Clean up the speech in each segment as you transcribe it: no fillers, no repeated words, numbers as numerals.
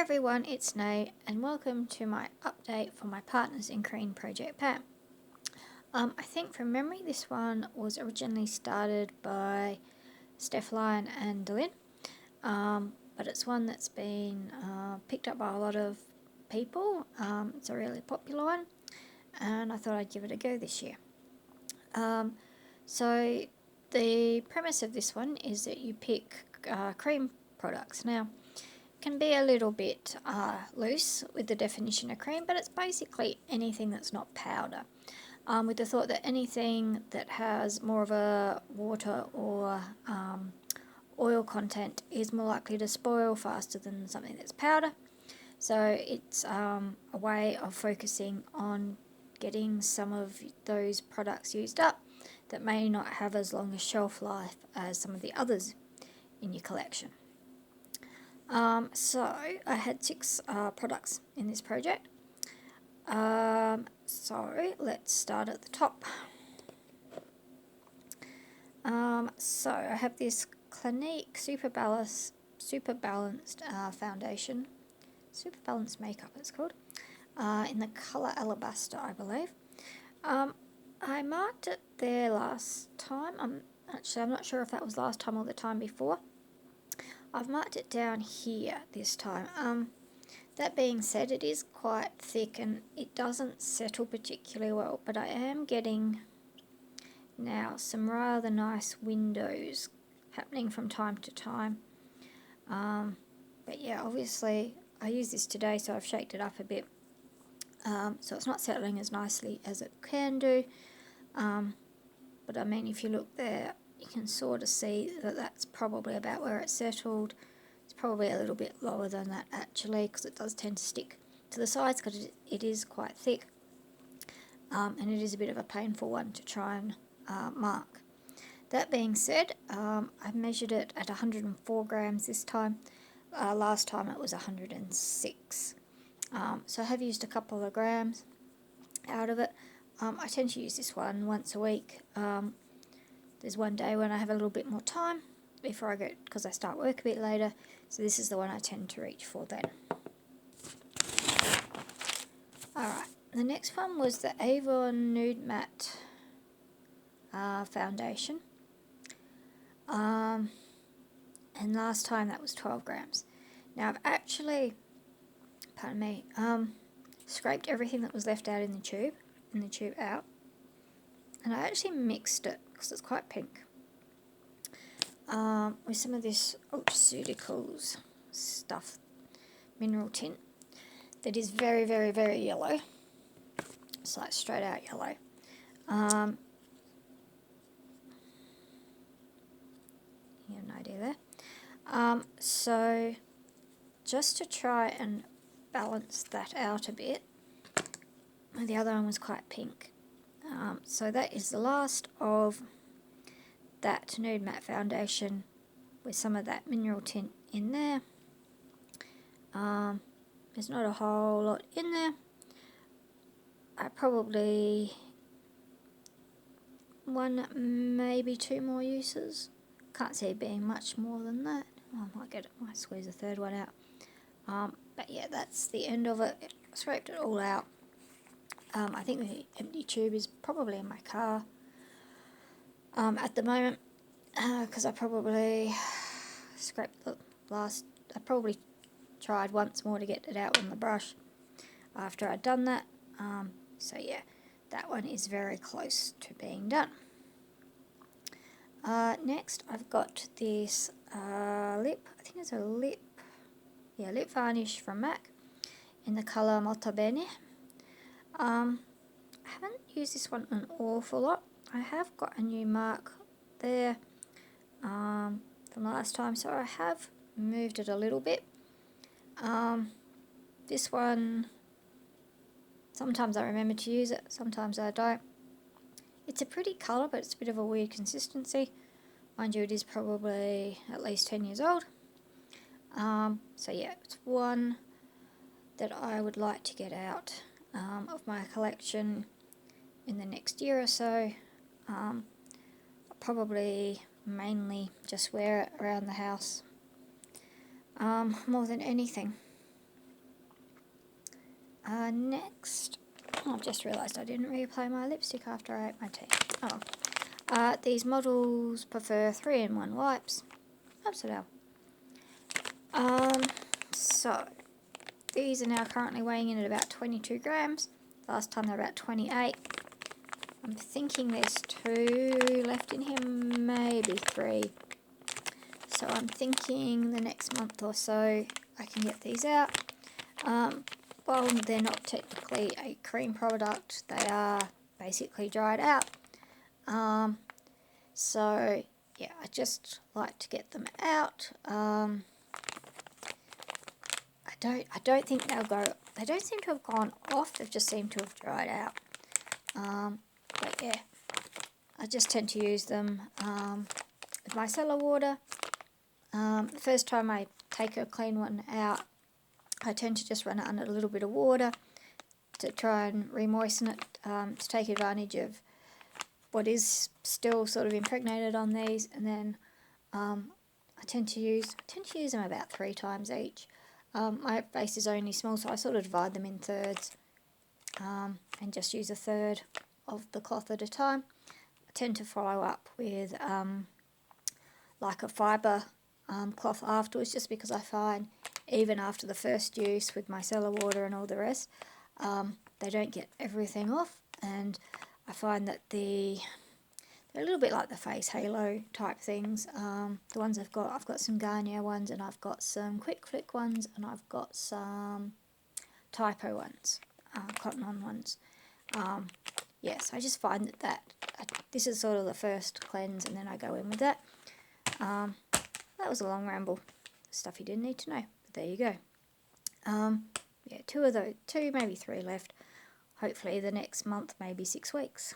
everyone, it's Nate and welcome to my update for my Partners in Cream Project Pam. I think from memory this one was originally started by Steph Lyon and Delyn, but it's one that's been picked up by a lot of people. It's a really popular one and I thought I'd give it a go this year. So the premise of this one is that you pick cream products. Now, can be a little bit loose with the definition of cream, but it's basically anything that's not powder, with the thought that anything that has more of a water or oil content is more likely to spoil faster than something that's powder. So it's a way of focusing on getting some of those products used up that may not have as long a shelf life as some of the others in your collection. So I had 6 products in this project. So let's start at the top. So I have this Clinique Super Balanced foundation, Super Balanced Makeup it's called, in the colour Alabaster, I believe. I marked it there last time. I'm not sure if that was last time or the time before. I've marked it down here this time. That being said, it is quite thick and it doesn't settle particularly well, but I am getting now some rather nice windows happening from time to time. But yeah, obviously I used this today, so I've shaked it up a bit. So it's not settling as nicely as it can do. But I mean, if you look there, you can sort of see that that's probably about where it settled. It's probably a little bit lower than that actually, because it does tend to stick to the sides because it is quite thick. And it is a bit of a painful one to try and mark. That being said, I've measured it at 104 grams this time. Last time it was 106. So I have used a couple of grams out of it. I tend to use this one once a week. There's one day when I have a little bit more time before I go, because I start work a bit later, so this is the one I tend to reach for then. Alright, the next one was the Avon Nude Matte foundation, and last time that was 12 grams. Now I've actually, pardon me, scraped everything that was left out in the tube out, and I actually mixed it because it's quite pink with some of this Ultraceuticals stuff, mineral tint, that is very, very, very yellow. It's like straight out yellow. You have no idea there. So just to try and balance that out a bit, the other one was quite pink. So that is the last of that Nude Matte foundation with some of that mineral tint in there. There's not a whole lot in there. I probably one, maybe 2 more uses. Can't see it being much more than that. I might squeeze a third one out. But yeah, that's the end of it. I scraped it all out. I think the empty tube is probably in my car at the moment, because I probably scraped the last. I probably tried once more to get it out on the brush after I'd done that. So yeah, that one is very close to being done. Next I've got this lip, I think it's a lip varnish from MAC in the colour Molto Bene. I haven't used this one an awful lot. I have got a new mark there from last time, so I have moved it a little bit. This one, sometimes I remember to use it, sometimes I don't. It's a pretty colour, but it's a bit of a weird consistency. Mind you, it is probably at least 10 years old. So yeah, it's one that I would like to get out of my collection in the next year or so. I'll probably mainly just wear it around the house more than anything. Next, I've just realised I didn't reapply my lipstick after I ate my tea. Oh, these models prefer 3-in-1 wipes. Upside down. So these are now currently weighing in at about 22 grams. Last time they were about 28. I'm thinking there's 2 left in here, maybe 3. So I'm thinking the next month or so I can get these out. Well, they're not technically a cream product, they are basically dried out. So yeah, I just like to get them out. I don't think they'll go. They don't seem to have gone off. They've just seemed to have dried out. But yeah, I just tend to use them with micellar water. The first time I take a clean one out, I tend to just run it under a little bit of water to try and re-moisten it, to take advantage of what is still sort of impregnated on these, and then I tend to use them about 3 times each. My face is only small, so I sort of divide them in thirds, and just use a third of the cloth at a time. I tend to follow up with like a fibre cloth afterwards, just because I find even after the first use with micellar water and all the rest, they don't get everything off, and I find that they're a little bit like the face halo type things. The ones I've got some Garnier ones, and I've got some Quick Flick ones, and I've got some Typo ones, cotton on ones. Yes, I just find that this is sort of the first cleanse, and then I go in with that. That was a long ramble, stuff you didn't need to know, but there you go. Yeah, 2 of those, 2, maybe 3 left. Hopefully the next month, maybe 6 weeks.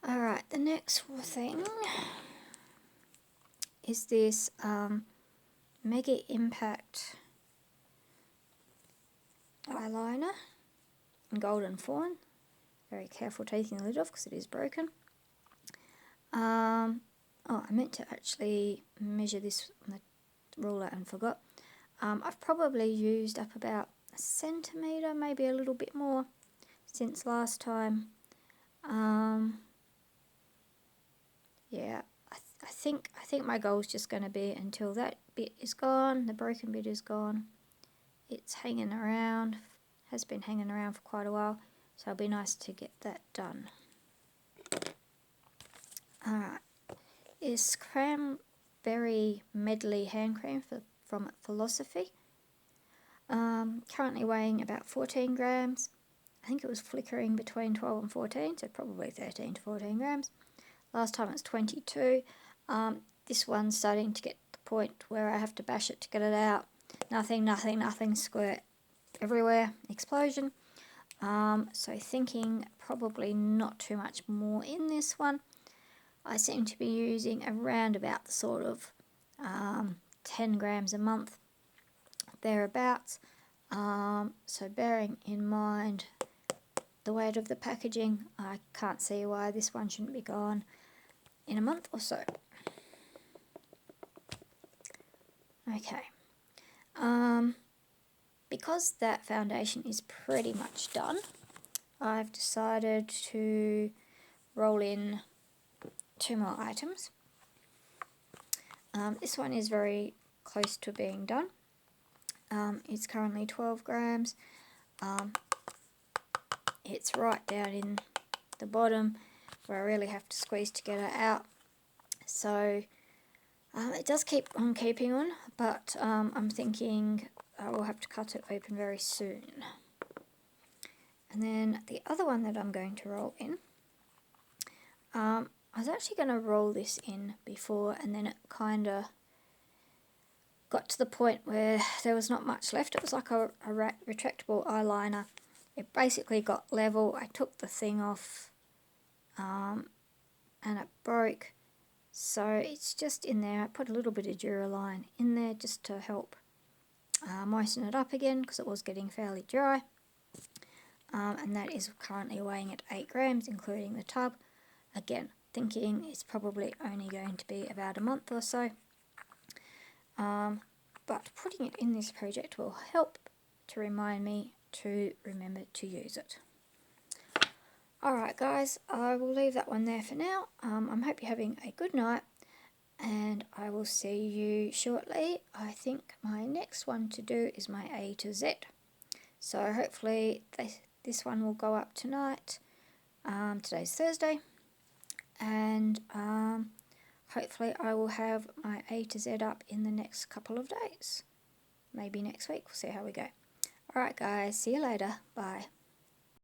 Alright, the next thing is this Mega Impact eyeliner in Golden Fawn. Very careful taking the lid off because it is broken. Oh, I meant to actually measure this on the ruler and forgot. I've probably used up about a centimetre, maybe a little bit more, since last time. Yeah, I think my goal is just going to be until that bit is gone, the broken bit is gone. It's hanging around, has been hanging around for quite a while, so it'll be nice to get that done. Alright, is Cranberry Medley hand cream from Philosophy. Currently weighing about 14 grams. I think it was flickering between 12 and 14, so probably 13 to 14 grams. Last time it was 22. This one's starting to get to the point where I have to bash it to get it out. Nothing, squirt everywhere, explosion. So thinking probably not too much more in this one. I seem to be using around about the sort of 10 grams a month, thereabouts. So bearing in mind the weight of the packaging, I can't see why this one shouldn't be gone in a month or so. Okay. Because that foundation is pretty much done, I've decided to roll in 2 more items. This one is very close to being done. It's currently 12 grams. It's right down in the bottom where I really have to squeeze to get it out. So it does keep on keeping on, but I'm thinking I will have to cut it open very soon. And then the other one that I'm going to roll in, I was actually going to roll this in before, and then it kind of got to the point where there was not much left. It was like a retractable eyeliner. It basically got level. I took the thing off and it broke. So it's just in there. I put a little bit of Duraline in there just to help moisten it up again because it was getting fairly dry. And that is currently weighing at 8 grams, including the tub. Again, thinking it's probably only going to be about a month or so. But putting it in this project will help to remind me to remember to use it. Alright guys, I will leave that one there for now. I hope you're having a good night, and I will see you shortly. I think my next one to do is my A to Z. So hopefully this one will go up tonight. Today's Thursday, and hopefully I will have my A to Z up in the next couple of days. Maybe next week, we'll see how we go. Alright guys, see you later. Bye.